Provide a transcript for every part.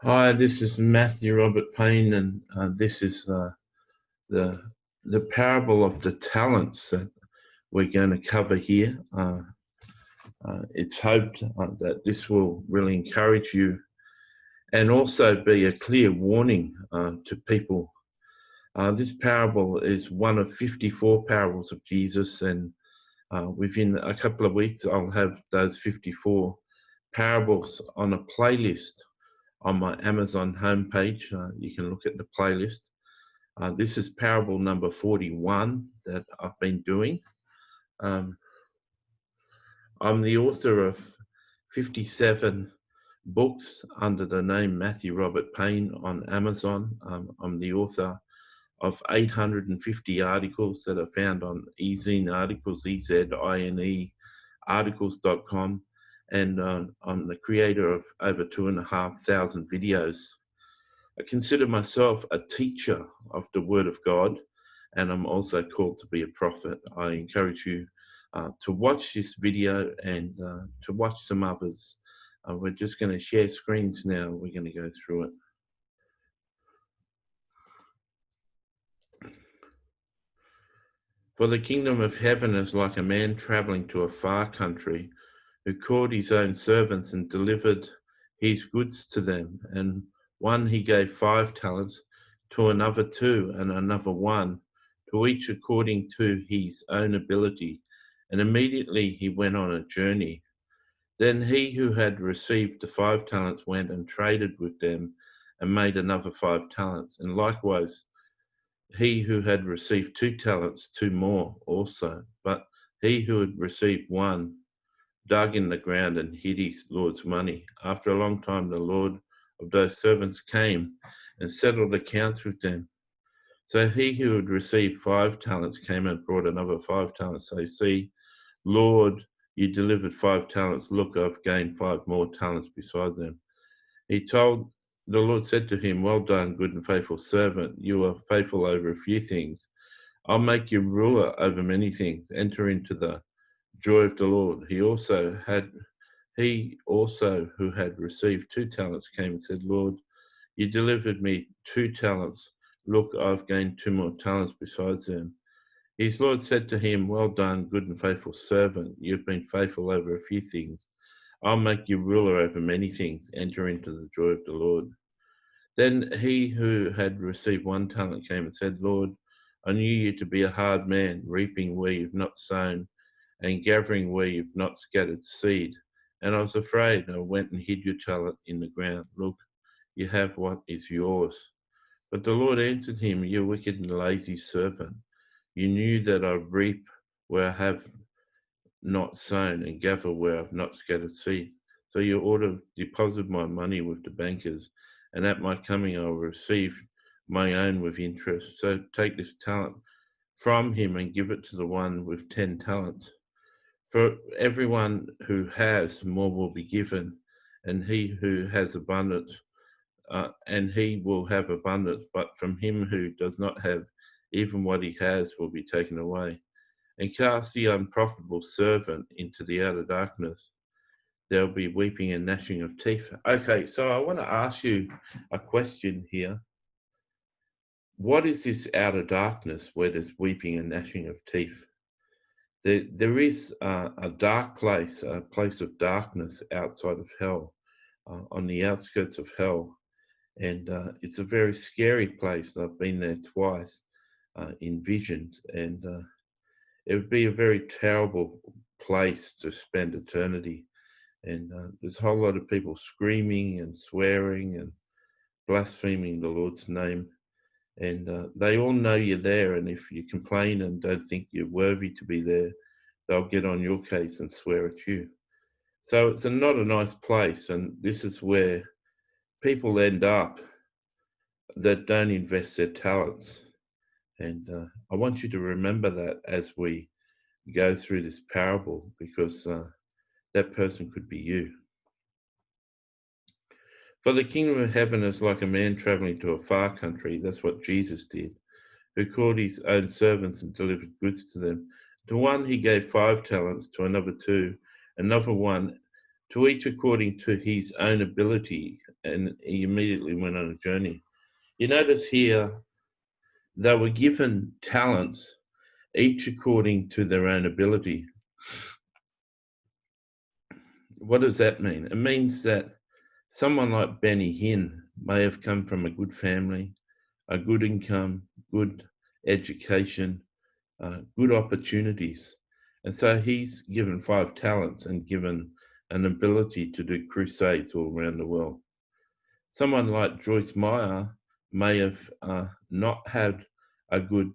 Hi, this is Matthew Robert Payne, and this is the the parable of the talents that we're going to cover here. It's hoped that this will really encourage you and also be a clear warning to people. This parable is one of 54 parables of Jesus, and within a couple of weeks, I'll have those 54 parables on a playlist on my Amazon homepage. You can look at the playlist. This is parable number 41 that I've been doing. Um, I'm the author of 57 books under the name Matthew Robert Payne on Amazon. I'm the author of 850 articles that are found on eZine Articles, EZINE articles.com, and I'm the creator of over 2,500 videos. I consider myself a teacher of the Word of God, and I'm also called to be a prophet. I encourage you to watch this video and to watch some others. We're just going to share screens now. We're going to go through it. For the kingdom of heaven is like a man traveling to a far country, who called his own servants and delivered his goods to them. And one he gave 5 talents, to another 2, and another 1, to each according to his own ability. And immediately he went on a journey. Then he who had received the 5 talents went and traded with them and made another 5 talents. And likewise, he who had received 2 talents, 2 more also. But he who had received 1 dug in the ground and hid his Lord's money. After a long time, the Lord of those servants came and settled accounts with them. So he who had received 5 talents came and brought another 5 talents. So see, Lord, you delivered 5 talents. Look, I've gained 5 more talents beside them. The Lord said to him, well done, good and faithful servant. You are faithful over a few things. I'll make you ruler over many things. Enter into the joy of the Lord. He also who had received 2 talents came and said, Lord, you delivered me 2 talents. Look, I've gained 2 more talents besides them. His Lord said to him, well done, good and faithful servant. You've been faithful over a few things. I'll make you ruler over many things. Enter into the joy of the Lord. Then he who had received 1 talent came and said, Lord, I knew you to be a hard man, reaping where you've not sown and gathering where you've not scattered seed. And I was afraid, and I went and hid your talent in the ground. Look, you have what is yours. But the Lord answered him, you wicked and lazy servant. You knew that I reap where I have not sown and gather where I've not scattered seed. So you ought to deposit my money with the bankers, and at my coming I will receive my own with interest. So take this talent from him and give it to the one with 10 talents. For everyone who has, more will be given, and he who has abundance, and he will have abundance. But from him who does not have, even what he has will be taken away. And cast the unprofitable servant into the outer darkness. There'll be weeping and gnashing of teeth. Okay, so I want to ask you a question here. What is this outer darkness where there's weeping and gnashing of teeth? There is a dark place, a place of darkness outside of hell, on the outskirts of hell. And it's a very scary place. I've been there twice in visions, and it would be a very terrible place to spend eternity. And there's a whole lot of people screaming and swearing and blaspheming the Lord's name. And they all know you're there. And if you complain and don't think you're worthy to be there, they'll get on your case and swear at you. So it's not a nice place. And this is where people end up that don't invest their talents. And I want you to remember that as we go through this parable, because that person could be you. For the kingdom of heaven is like a man traveling to a far country. That's what Jesus did, who called his own servants and delivered goods to them. To one he gave 5 talents, to another 2, another 1, to each according to his own ability, and he immediately went on a journey. You notice here they were given talents, each according to their own ability. What does that mean? It means that someone like Benny Hinn may have come from a good family, a good income, good education, good opportunities. And so he's given 5 talents and given an ability to do crusades all around the world. Someone like Joyce Meyer may have not had a good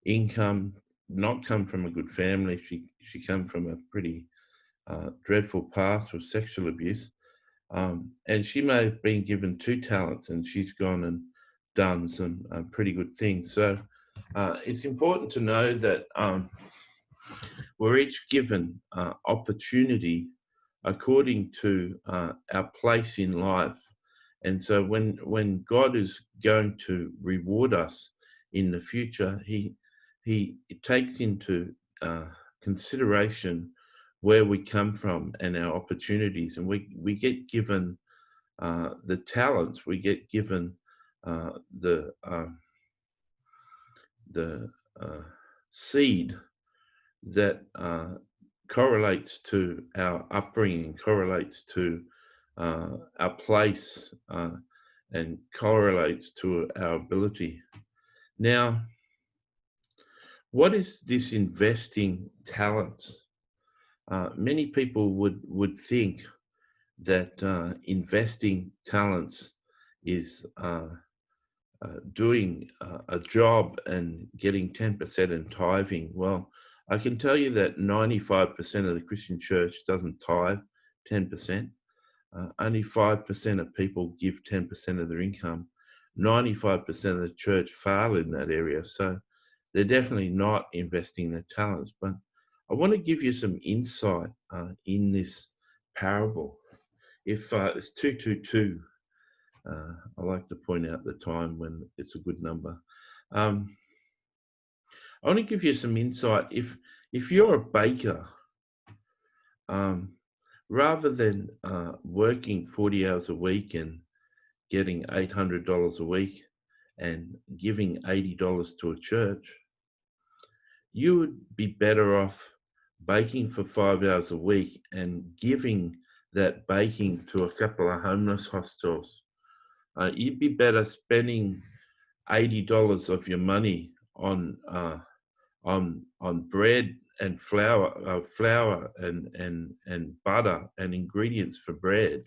income, not come from a good family. She came from a pretty dreadful past with sexual abuse. And she may have been given 2 talents and she's gone and done some pretty good things. So it's important to know that we're each given opportunity according to our place in life. And so when God is going to reward us in the future, he takes into consideration where we come from and our opportunities. And we get given the talents, we get given the seed that correlates to our upbringing, correlates to our place, and correlates to our ability. Now, what is this investing talents? Many people would think that investing talents is doing a job and getting 10% in tithing. Well, I can tell you that 95% of the Christian church doesn't tithe 10%. Only 5% of people give 10% of their income. 95% of the church fail in that area. So they're definitely not investing their talents. But I want to give you some insight in this parable. If it's 222, I like to point out the time when it's a good number. I want to give you some insight. If you're a baker, rather than working 40 hours a week and getting $800 a week and giving $80 to a church, you would be better off baking for 5 hours a week and giving that baking to a couple of homeless hostels. You'd be better spending $80 of your money on bread and flour and butter and ingredients for bread,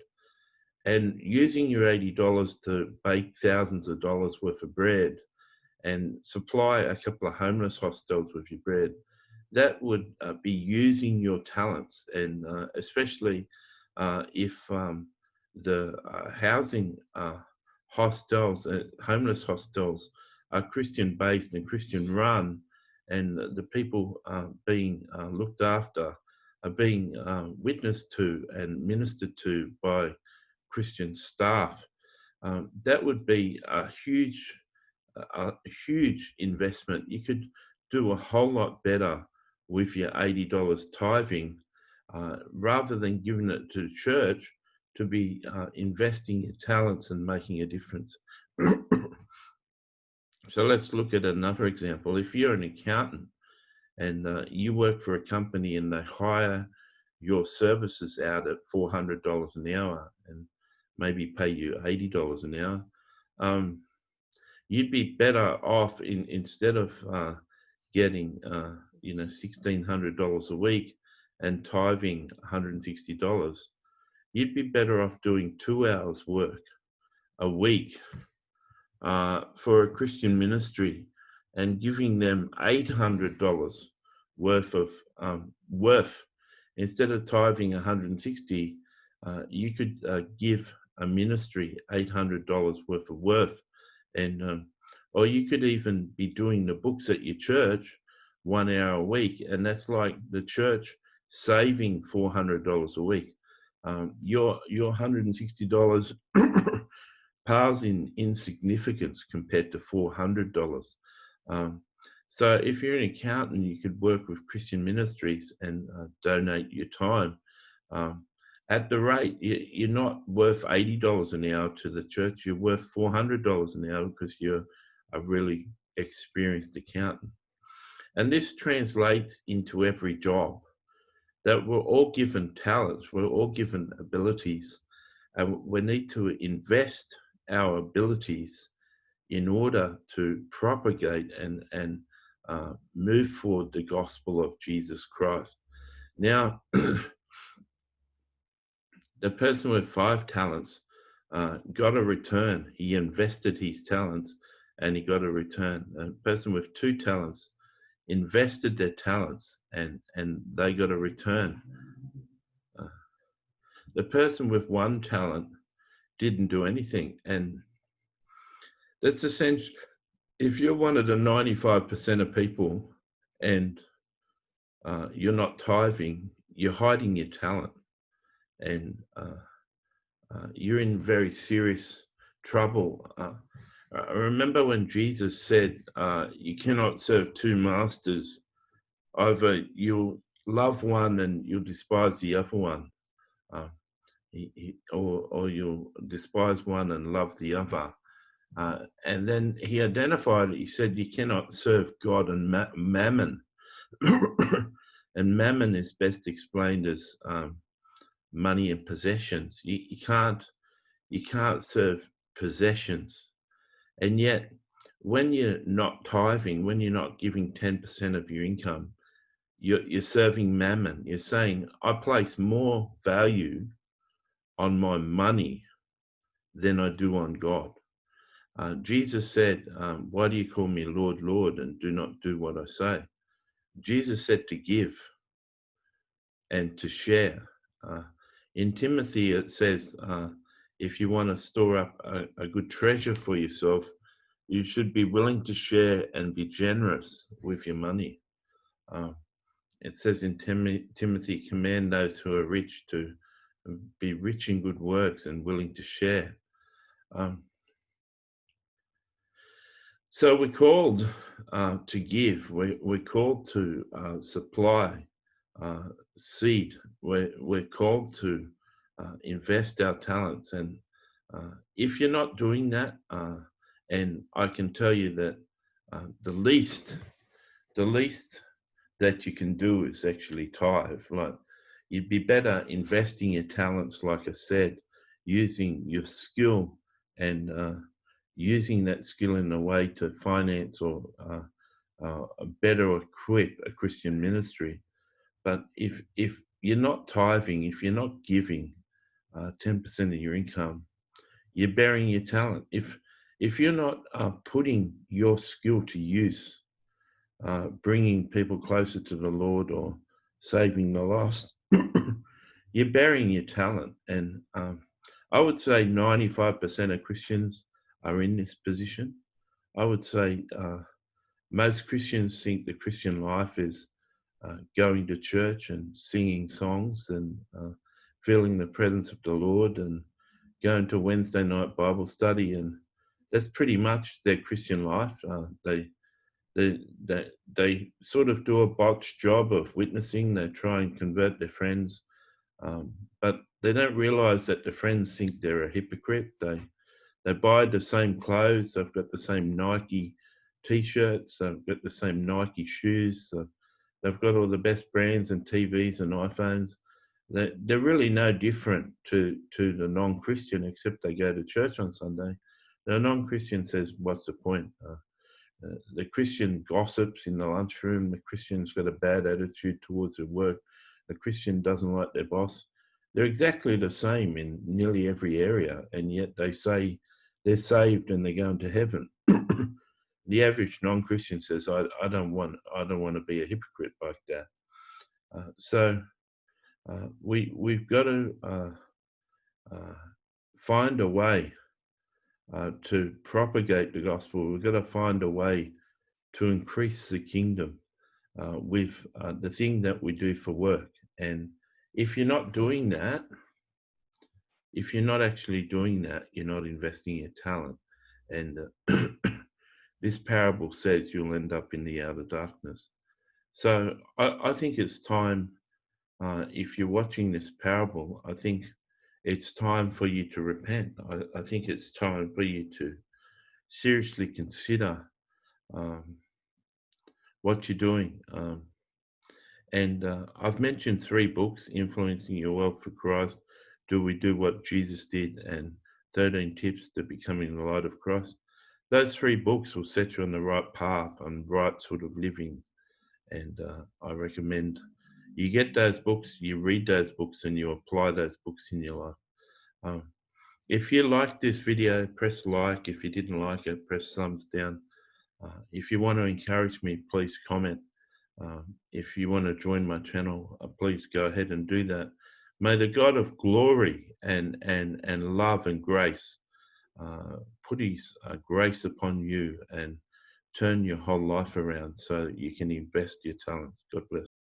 and using your $80 to bake thousands of dollars worth of bread and supply a couple of homeless hostels with your bread. That would be using your talents, and especially if the housing hostels, homeless hostels, are Christian based and Christian run, and the people being looked after are being witnessed to and ministered to by Christian staff. That would be a huge investment. You could do a whole lot better with your $80 tithing, rather than giving it to the church, to be investing your talents and making a difference. So let's look at another example. If you're an accountant and you work for a company and they hire your services out at $400 an hour and maybe pay you $80 an hour, you'd be better off instead of getting $1,600 a week and tithing $160. You'd be better off doing 2 hours work a week for a Christian ministry and giving them $800 worth of worth. Instead of tithing 160, you could give a ministry $800 worth of worth. And or you could even be doing the books at your church 1 hour a week, and that's like the church saving $400 a week. Your $160 pales in insignificance compared to $400. So if you're an accountant, you could work with Christian ministries and donate your time. at the rate, you're not worth $80 an hour to the church. You're worth $400 an hour because you're a really experienced accountant. And this translates into every job, that we're all given talents, we're all given abilities, and we need to invest our abilities in order to propagate and move forward the gospel of Jesus Christ. Now, the person with 5 talents got a return. He invested his talents and he got a return. A person with 2 talents invested their talents and they got a return. The person with 1 talent didn't do anything. And that's essentially, if you're one of the 95% of people and you're not tithing, you're hiding your talent. And you're in very serious trouble. I remember when Jesus said, you cannot serve 2 masters. Either you'll love one and you'll despise the other one, or you'll despise one and love the other. And then he identified it. He said, you cannot serve God and mammon. And mammon is best explained as money and possessions. You can't serve possessions. And yet, when you're not tithing, when you're not giving 10% of your income, you're serving mammon. You're saying, I place more value on my money than I do on God. Jesus said, why do you call me Lord, Lord, and do not do what I say? Jesus said to give and to share. In Timothy, it says, if you want to store up a good treasure for yourself, you should be willing to share and be generous with your money. It says in Timothy, command those who are rich to be rich in good works and willing to share. So we're called to give. We're called to supply seed. We're called to invest our talents. And if you're not doing that, and I can tell you that the least that you can do is actually tithe. Like, you'd be better investing your talents, like I said, using your skill and using that skill in a way to finance or better equip a Christian ministry. But if you're not tithing, if you're not giving 10% of your income, you're burying your talent. If you're not putting your skill to use, bringing people closer to the Lord or saving the lost, you're burying your talent. And I would say 95% of Christians are in this position. I would say most Christians think the Christian life is going to church and singing songs and feeling the presence of the Lord and going to Wednesday night Bible study, and that's pretty much their Christian life. They sort of do a botched job of witnessing. They try and convert their friends, but they don't realize that the friends think they're a hypocrite. They buy the same clothes. They've got the same Nike t-shirts. They've got the same Nike shoes. They've got all the best brands and TVs and iPhones. They're really no different to the non-Christian, except they go to church on Sunday. The non-Christian says, what's the point? The Christian gossips in the lunchroom. The Christian's got a bad attitude towards their work. The Christian doesn't like their boss. They're exactly the same in nearly every area, and yet they say they're saved and they're going to heaven. The average non-Christian says, I don't want to be a hypocrite like that. So we've got to find a way to propagate the gospel. We've got to find a way to increase the kingdom with the thing that we do for work. And if you're not doing that, if you're not actually doing that, you're not investing your talent. And this parable says you'll end up in the outer darkness. So I think it's time if you're watching this parable, I think it's time for you to repent. I think it's time for you to seriously consider um, what you're doing. And I've mentioned 3 books: Influencing Your Wealth for Christ, Do We Do What Jesus Did, and 13 Tips to Becoming the Light of Christ. Those 3 books will set you on the right path and right sort of living. And I recommend you get those books, you read those books, and you apply those books in your life. Um, if you liked this video, press like. If you didn't like it, press thumbs down. If you want to encourage me, please comment. If you want to join my channel, please go ahead and do that. May the God of glory and love and grace put his grace upon you and turn your whole life around so that you can invest your talents. God bless.